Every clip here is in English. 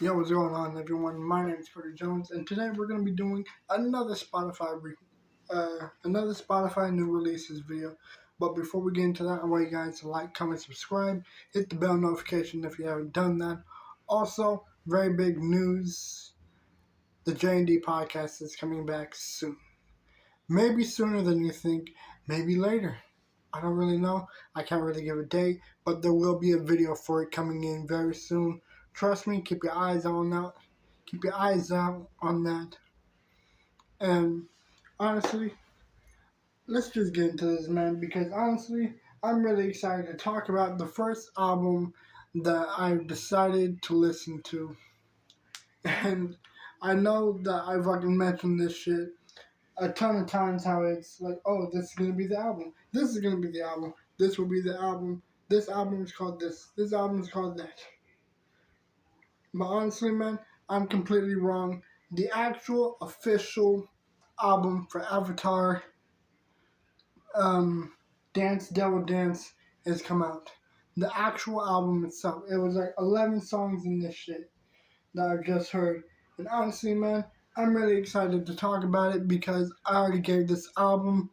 Yo, what's going on, everyone? My name is Cody Jones, and today we're going to be doing another Spotify new releases video. But before we get into that, I want you guys to like, comment, subscribe, hit the bell notification if you haven't done that. Also, very big news: the J&D podcast is coming back soon. Maybe sooner than you think, maybe later. I don't really know. I can't really give a date, but there will be a video for it coming in very soon. Trust me, keep your eyes on that. Keep your eyes out on that. And honestly, let's just get into this, man, because honestly, I'm really excited to talk about the first album that I've decided to listen to. And I know that I fucking mentioned this shit a ton of times, how it's like, oh, this is gonna be the album. This is gonna be the album. This will be the album. This album is called this. This album is called that. But honestly, man, I'm completely wrong. The actual official album for Avatar, Dance Devil Dance, has come out. The actual album itself. It was like 11 songs in this shit that I've just heard. And honestly, man, I'm really excited to talk about it because I already gave this album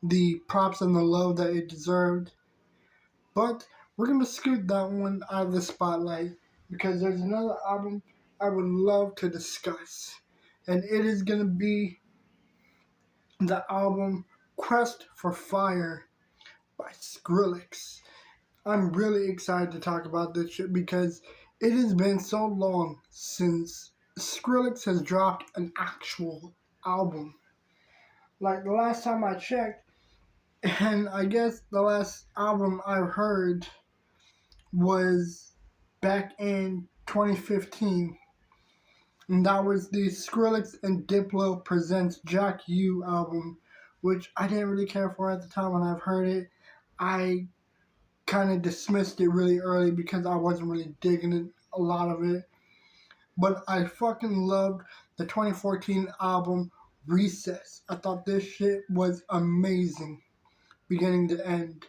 the props and the love that it deserved. But we're going to scoot that one out of the spotlight because there's another album I would love to discuss. And it is going to be the album Quest for Fire by Skrillex. I'm really excited to talk about this shit because it has been so long since Skrillex has dropped an actual album. Like the last time I checked, and I guess the last album I heard was back in 2015. And that was the Skrillex and Diplo Presents Jack U album, which I didn't really care for at the time when I've heard it. I kind of dismissed it really early because I wasn't really digging it, a lot of it. But I fucking loved the 2014 album Recess. I thought this shit was amazing, beginning to end.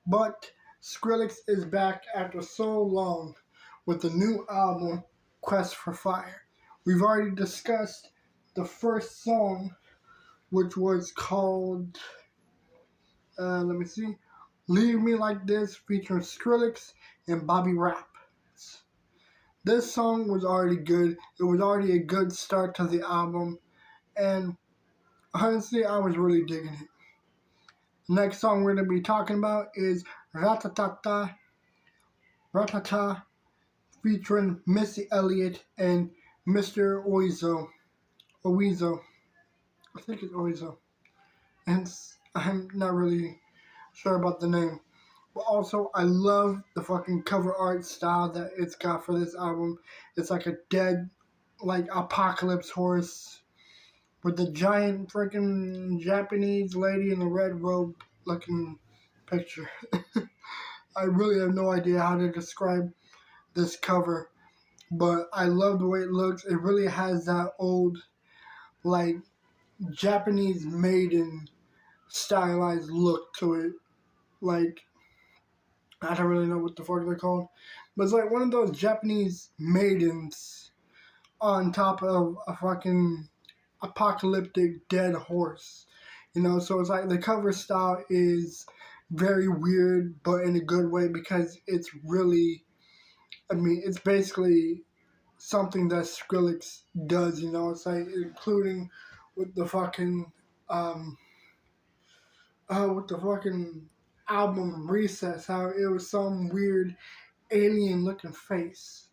But Skrillex is back after so long with the new album, Quest for Fire. We've already discussed the first song, which was called, Leave Me Like This, featuring Skrillex and Bobby Rap. This song was already good. It was already a good start to the album, and honestly, I was really digging it. Next song we're going to be talking about is Ratatata, Ratata, featuring Missy Elliott and Mr. Oizo. I think it's Oizo. And I'm not really sure about the name. But also, I love the fucking cover art style that it's got for this album. It's like a dead, like, apocalypse horse with the giant freaking Japanese lady in the red robe looking picture. I really have no idea how to describe this cover, but I love the way it looks. It really has that old, like, Japanese maiden stylized look to it. Like, I don't really know what the fuck they're called, but it's like one of those Japanese maidens on top of a fucking apocalyptic dead horse. You know, so it's like the cover style is very weird, but in a good way because it's really, it's basically something that Skrillex does, you know. It's like including with the fucking, album Recess, how it was some weird alien looking face.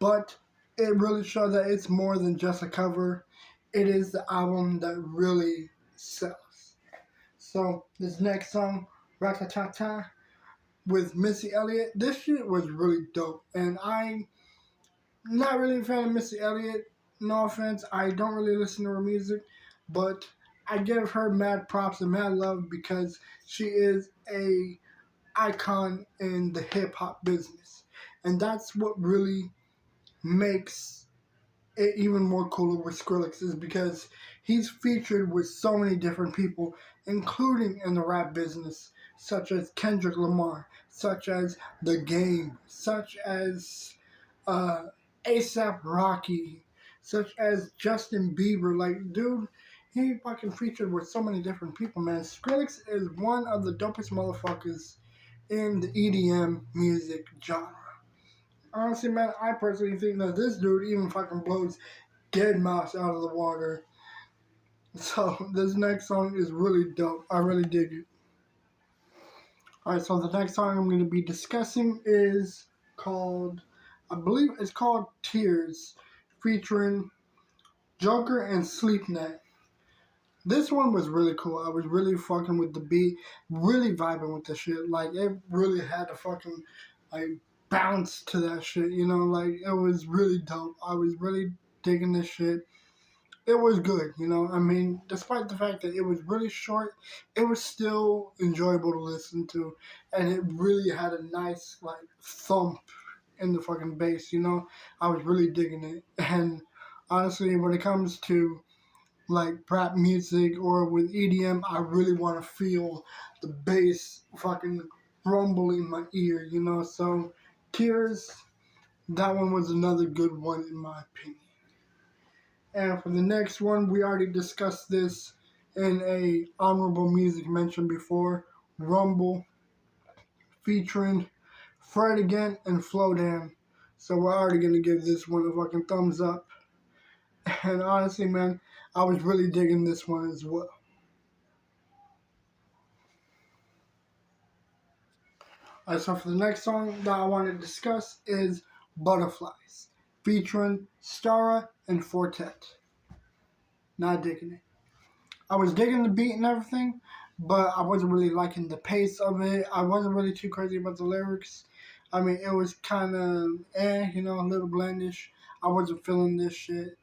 But it really showed that it's more than just a cover. It is the album that really sells. So this next song, Ratatata, with Missy Elliott, this shit was really dope. And I'm not really a fan of Missy Elliott. No offense, I don't really listen to her music, but I give her mad props and mad love because she is a icon in the hip hop business. And that's what really makes it even more cooler with Skrillex, is because he's featured with so many different people, including in the rap business, such as Kendrick Lamar, such as The Game, such as ASAP Rocky, such as Justin Bieber. Like, dude, he fucking featured with so many different people, man. Skrillex is one of the dopest motherfuckers in the EDM music genre. Honestly, man, I personally think that this dude even fucking blows dead mouse out of the water. So this next song is really dope. I really dig it. Alright, so the next song I'm going to be discussing is called, I believe it's called Tears, featuring Joker and Sleepnet. This one was really cool. I was really fucking with the beat, really vibing with the shit. Like, it really had a fucking, like, bounce to that shit, you know? Like, it was really dope. I was really digging this shit. It was good, you know? I mean, despite the fact that it was really short, it was still enjoyable to listen to. And it really had a nice, like, thump in the fucking bass, you know? I was really digging it. And honestly, when it comes to like rap music or with EDM, I really want to feel the bass fucking rumble in my ear, you know? So, Tears, that one was another good one in my opinion. And for the next one, we already discussed this in a honorable music mention before, Rumble, featuring Fred again and Flowdan. So we're already gonna give this one a fucking thumbs up. And honestly, man, I was really digging this one as well. Alright, so for the next song that I want to discuss is Butterflies, featuring Stara and Fortet. Not digging it. I was digging the beat and everything, but I wasn't really liking the pace of it. I wasn't really too crazy about the lyrics. I mean, it was kind of you know, a little blandish. I wasn't feeling this shit.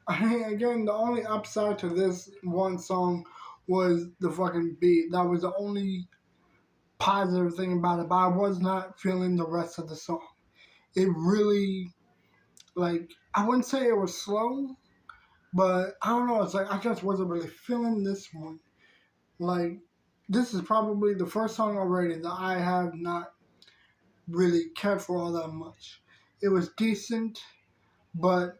I mean, again, the only upside to this one song was the fucking beat. That was the only positive thing about it, but I was not feeling the rest of the song. It really, like, I wouldn't say it was slow, but I don't know, it's like I just wasn't really feeling this one. Like, this is probably the first song already that I have not really cared for all that much. It was decent, but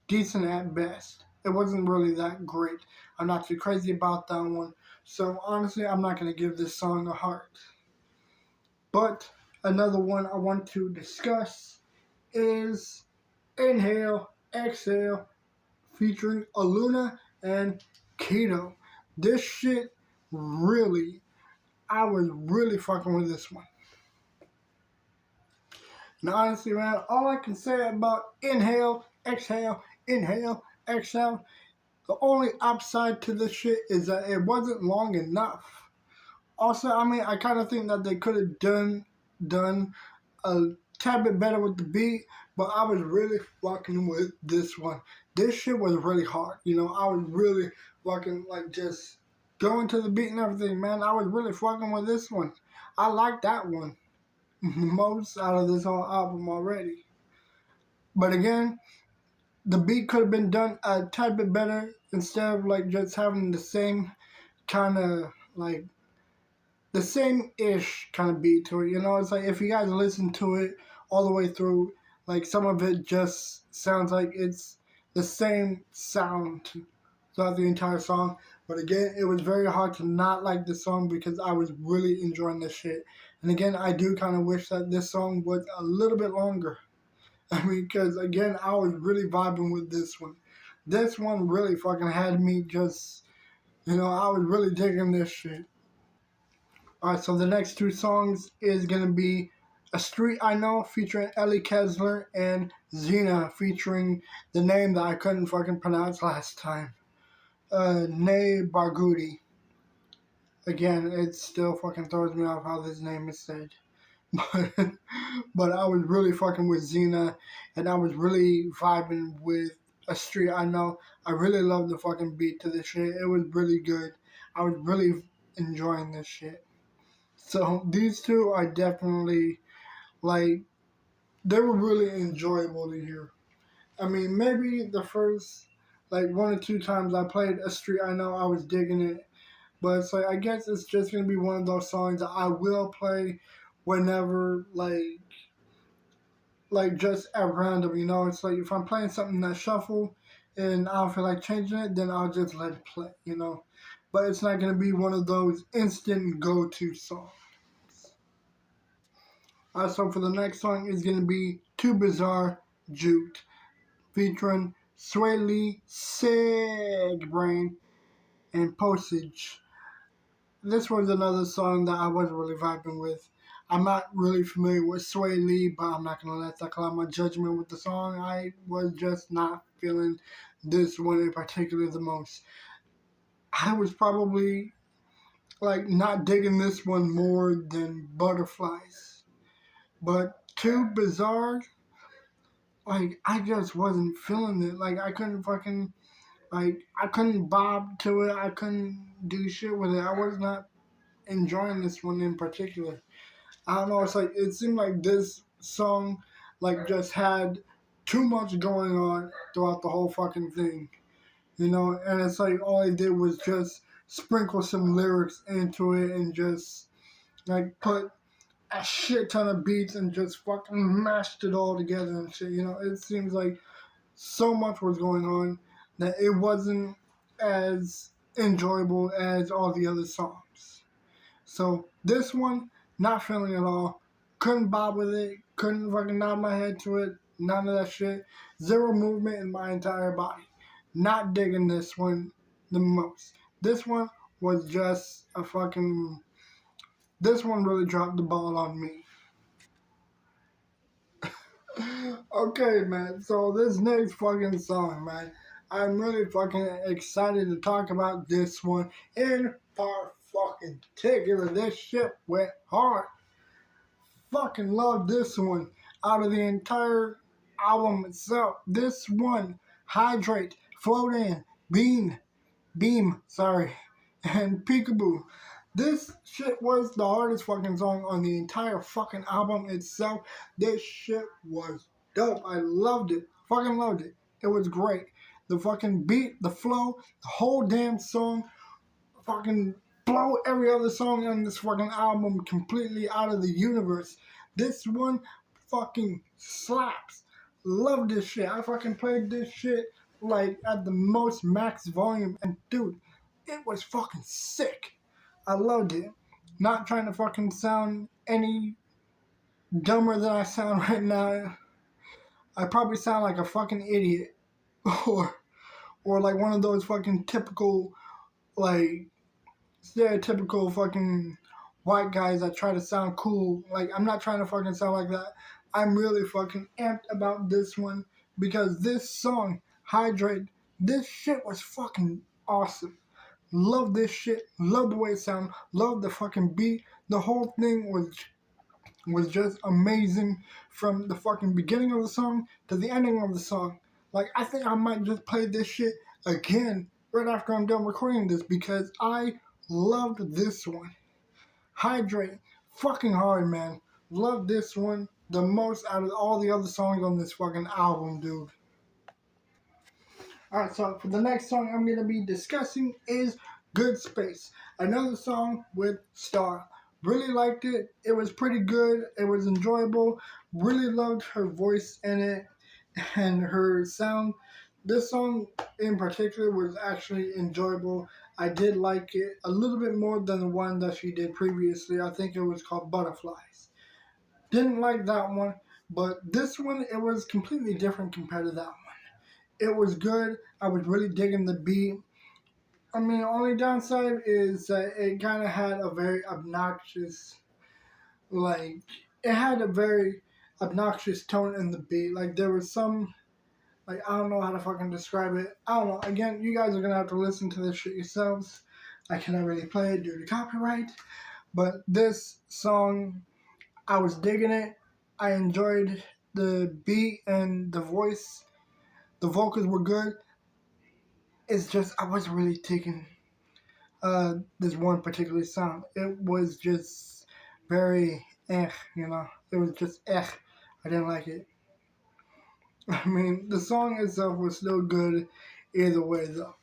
decent at best. It wasn't really that great. I'm not too crazy about that one. So honestly, I'm not going to give this song a heart. But another one I want to discuss is Inhale, Exhale, featuring Aluna and Keto. This shit really, I was really fucking with this one. And honestly, man, all I can say about Inhale, Exhale, the only upside to this shit is that it wasn't long enough. Also, I mean, I kind of think that they could have done a tad bit better with the beat, but I was really fucking with this one. This shit was really hard, you know. I was really fucking like just going to the beat and everything, man. I was really fucking with this one. I like that one most out of this whole album already. But again, the beat could have been done a tad bit better instead of like just having the same kind of like the same-ish kind of beat to it. You know, it's like if you guys listen to it all the way through, like some of it just sounds like it's the same sound throughout the entire song. But again, it was very hard to not like this song because I was really enjoying this shit. And again, I do kind of wish that this song was a little bit longer. I mean, because again, I was really vibing with this one. This one really fucking had me just, you know, I was really digging this shit. Alright, so the next two songs is gonna be A Street I Know featuring Ellie Kessler and Xena featuring the name that I couldn't fucking pronounce last time. Ne Barghouti. Again, it still fucking throws me off how this name is said. But I was really fucking with Xena and I was really vibing with A Street I Know. I really loved the fucking beat to this shit. It was really good. I was really enjoying this shit. So these two are definitely like they were really enjoyable to hear. I mean, maybe the first like one or two times I played A Street I Know I was digging it, but it's like I guess it's just gonna be one of those songs that I will play whenever like like just at random. You know, it's like if I'm playing something that shuffle and I don't feel like changing it, then I'll just let it play. You know, but it's not gonna be one of those instant go-to songs. So for the next song is gonna be Too Bizarre Juked, featuring Sway Lee, Sig Brain, and Postage. This was another song that I wasn't really vibing with. I'm not really familiar with Sway Lee, but I'm not gonna let that cloud my judgment with the song. I was just not feeling this one in particular the most. I was probably like not digging this one more than Butterflies. But Too Bizarre, like I just wasn't feeling it. Like I couldn't fucking I couldn't bob to it. I couldn't do shit with it. I was not enjoying this one in particular. I don't know. It's like it seemed like this song, like just had too much going on throughout the whole fucking thing, you know. And it's like all I did was just sprinkle some lyrics into it and just like put a shit ton of beats and just fucking mashed it all together and shit. You know, it seems like so much was going on that it wasn't as enjoyable as all the other songs. So this one, not feeling at all. Couldn't bob with it. Couldn't fucking nod my head to it. None of that shit. Zero movement in my entire body. Not digging this one the most. This one was just a fucking. This one really dropped the ball on me. Okay, man. So this next fucking song, man. I'm really fucking excited to talk about this one in fucking particular. This shit went hard. Fucking love this one. Out of the entire album itself, this one, Hydrate, Float In, Beam, sorry, and Peekaboo. This shit was the hardest fucking song on the entire fucking album itself. This shit was dope. I loved it. Fucking loved it. It was great. The fucking beat, the flow, the whole damn song fucking blow every other song on this fucking album completely out of the universe. This one fucking slaps. Love this shit. I fucking played this shit like at the most max volume, and dude, it was fucking sick. I loved it. Not trying to fucking sound any dumber than I sound right now. I probably sound like a fucking idiot, or like one of those fucking typical like stereotypical fucking white guys that try to sound cool. Like, I'm not trying to fucking sound like that. I'm really fucking amped about this one because this song, Hydrate, this shit was fucking awesome. Love this shit. Love the way it sounded. Love the fucking beat. The whole thing was just amazing from the fucking beginning of the song to the ending of the song. Like, I think I might just play this shit again right after I'm done recording this because I loved this one. Hydrate, fucking hard, man. Love this one the most out of all the other songs on this fucking album, dude. Alright, so for the next song I'm going to be discussing is Good Space. Another song with Star. Really liked it. It was pretty good. It was enjoyable. Really loved her voice in it and her sound. This song in particular was actually enjoyable. I did like it a little bit more than the one that she did previously. I think it was called Butterflies. Didn't like that one, but this one, it was completely different compared to that one. It was good. I was really digging the beat. I mean, the only downside is that it kind of had a very obnoxious, like, it had a very obnoxious tone in the beat. Like, there was some, like, I don't know how to fucking describe it. I don't know. Again, you guys are going to have to listen to this shit yourselves. I cannot really play it due to copyright. But this song, I was digging it. I enjoyed the beat and the voice. The vocals were good. It's just I wasn't really taking this one particular song. It was just very you know. It was just I didn't like it. I mean, the song itself was still good either way though.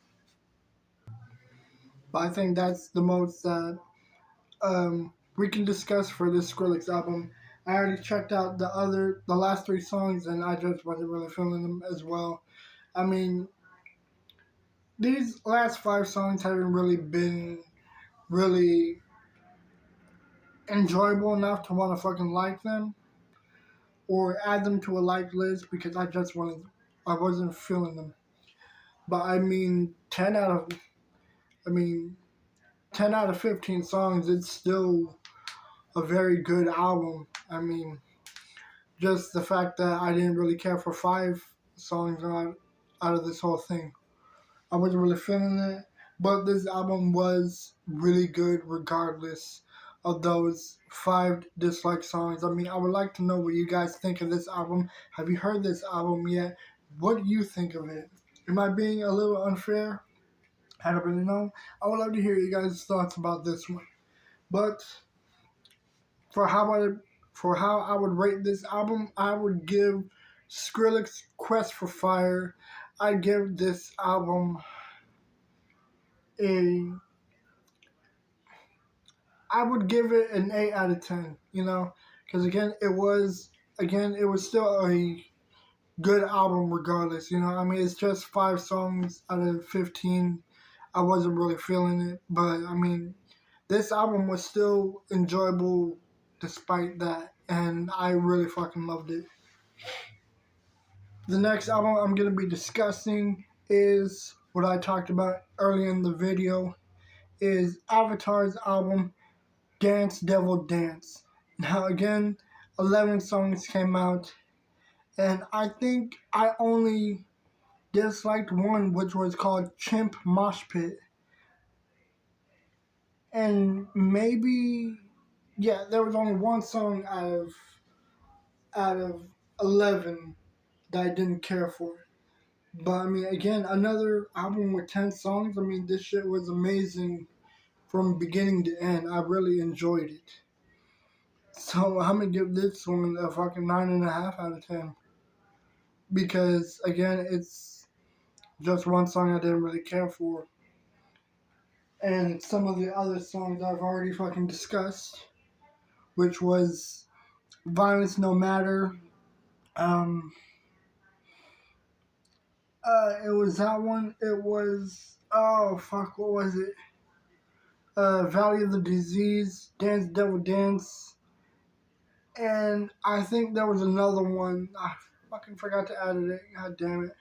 But I think that's the most that we can discuss for this Skrillex album. I already checked out the last three songs, and I just wasn't really feeling them as well. I mean, these last five songs haven't really been really enjoyable enough to want to fucking like them or add them to a like list because I wasn't feeling them. But I mean, 10 out of 15 songs, it's still a very good album. I mean, just the fact that I didn't really care for five songs out of this whole thing. I wasn't really feeling it, but this album was really good regardless of those five dislike songs. I mean, I would like to know what you guys think of this album. Have you heard this album yet? What do you think of it? Am I being a little unfair? I don't really know. I would love to hear you guys' thoughts about this one. But for how I would rate this album, I would give Skrillex Quest for Fire. I give this album a I would give it an 8 out of 10, because it was still a good album regardless, I mean, it's just five songs out of 15. I wasn't really feeling it, but I mean, this album was still enjoyable despite that, and I really fucking loved it. The next album I'm going to be discussing is what I talked about earlier in the video, is Avatar's album, Dance Devil Dance. Now again, 11 songs came out, and I think I only disliked one, which was called Chimp Mosh Pit. And maybe, yeah, there was only one song out of 11 that I didn't care for. But I mean, again, another album with 10 songs. I mean, this shit was amazing from beginning to end. I really enjoyed it. So I'm gonna give this one a fucking 9.5 out of 10. Because again, it's just one song I didn't really care for. And some of the other songs I've already fucking discussed, which was Violence No Matter. Um, it was that one. It was, oh fuck, what was it? Valley of the Disease, Dance Devil Dance, and I think there was another one. I fucking forgot to add it. God damn it.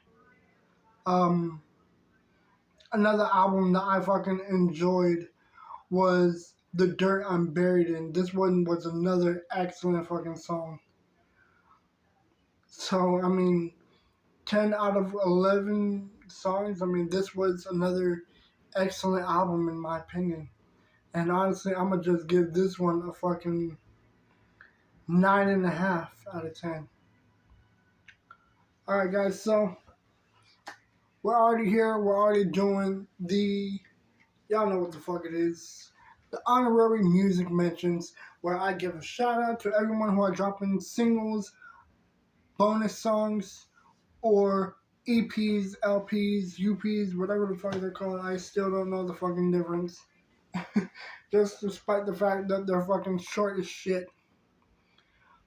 Another album that I fucking enjoyed was The Dirt I'm Buried In. This one was another excellent fucking song. So, I mean, 10 out of 11 songs, I mean, this was another excellent album in my opinion. And honestly, I'm gonna just give this one a fucking 9.5 out of 10. Alright, guys, so we're already here. We're already doing y'all know what the fuck it is. The honorary music mentions, where I give a shout out to everyone who are dropping singles, bonus songs, or EPs, LPs, UPs, whatever the fuck they're called. I still don't know the fucking difference. Just despite the fact that they're fucking short as shit.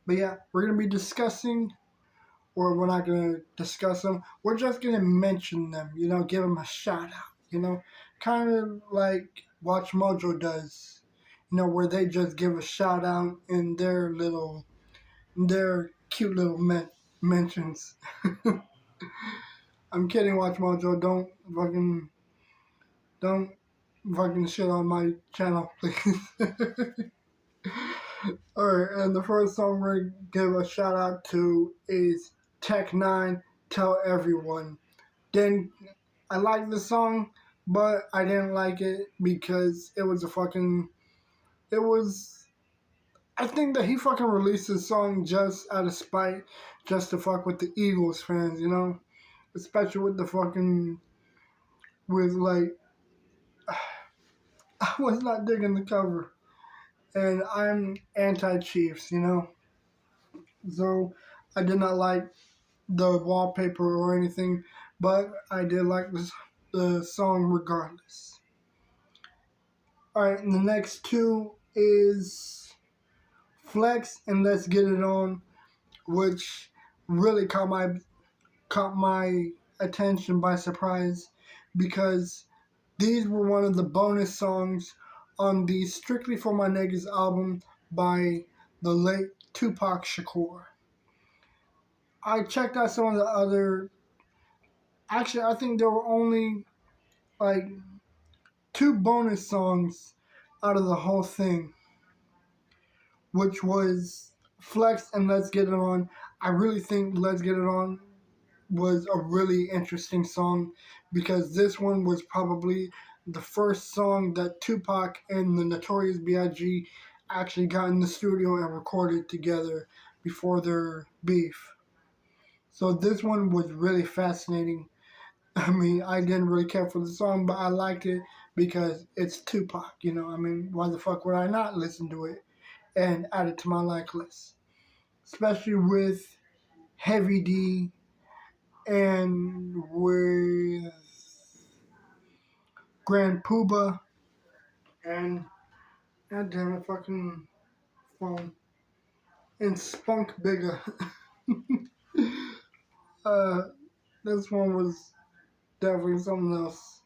But yeah, we're going to be discussing, or we're not going to discuss them. We're just going to mention them, give them a shout out, kind of like Watch Mojo does, where they just give a shout out in their cute little mentions. I'm kidding, Watch Mojo. Don't fucking shit on my channel, please. Alright, and the first song we're gonna give a shout out to is Tech Nine, Tell Everyone. I like the song, but I didn't like it because it was I think that he fucking released this song just out of spite, just to fuck with the Eagles fans, especially with like, I was not digging the cover, and I'm anti-Chiefs, so I did not like the wallpaper or anything, but I did like the song regardless. Alright, and the next two is Flex and Let's Get It On, which really caught my attention by surprise because these were one of the bonus songs on the Strictly For My Niggas album by the late Tupac Shakur. I checked out some of the other. Actually, I think there were only like two bonus songs out of the whole thing, which was Flex and Let's Get It On. I really think Let's Get It On was a really interesting song because this one was probably the first song that Tupac and the Notorious B.I.G. actually got in the studio and recorded together before their beef. So this one was really fascinating. I mean, I didn't really care for the song, but I liked it because it's Tupac, you know. I mean, why the fuck would I not listen to it and add it to my like list? Especially with Heavy D and with Grand Pooba and god damn it, fucking phone and Spunk Bigger. uh, this one was definitely something else.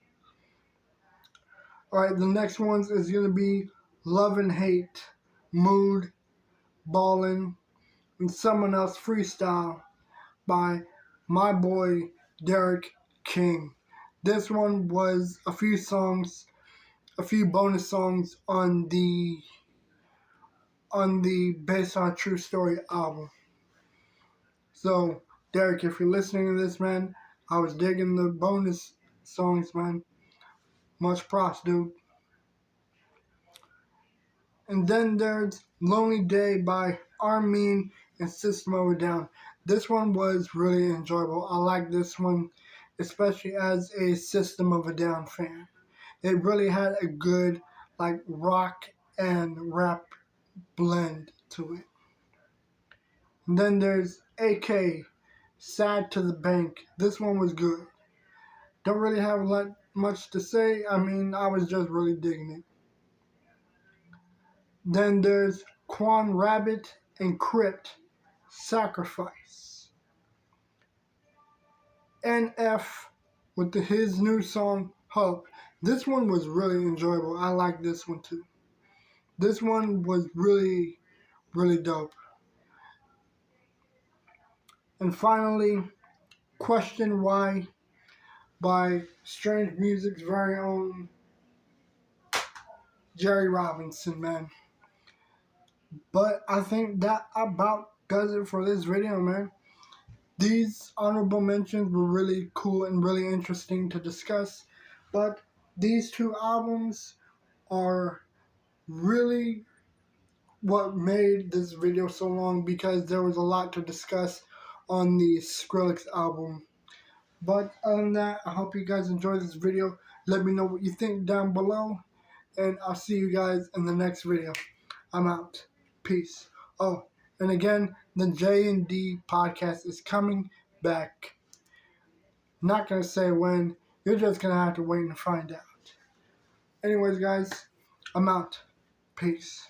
All right, the next one is gonna be Love and Hate, Mood, Ballin', and Someone Else Freestyle by my boy Derek King. This one was a few bonus songs on the Based on True Story album. So, Derek, if you're listening to this, man, I was digging the bonus songs, man. Much props, dude. And then there's Lonely Day by Armin and System of a Down. This one was really enjoyable. I like this one, especially as a System of a Down fan. It really had a good, like, rock and rap blend to it. And then there's AK, Sad to the Bank. This one was good. Don't really have much to say. I mean, I was just really digging it. Then there's Quan Rabbit and Crypt, Sacrifice. NF with his new song, Hope. This one was really enjoyable. I like this one too. This one was really, really dope. And finally, Question Why by Strange Music's very own Jerry Robinson, man. But I think that about does it for this video, man. These honorable mentions were really cool and really interesting to discuss. But these two albums are really what made this video so long because there was a lot to discuss on the Skrillex album. But other than that, I hope you guys enjoyed this video. Let me know what you think down below. And I'll see you guys in the next video. I'm out. Peace. Oh, and again, the J&D podcast is coming back. Not going to say when. You're just going to have to wait and find out. Anyways, guys, I'm out. Peace.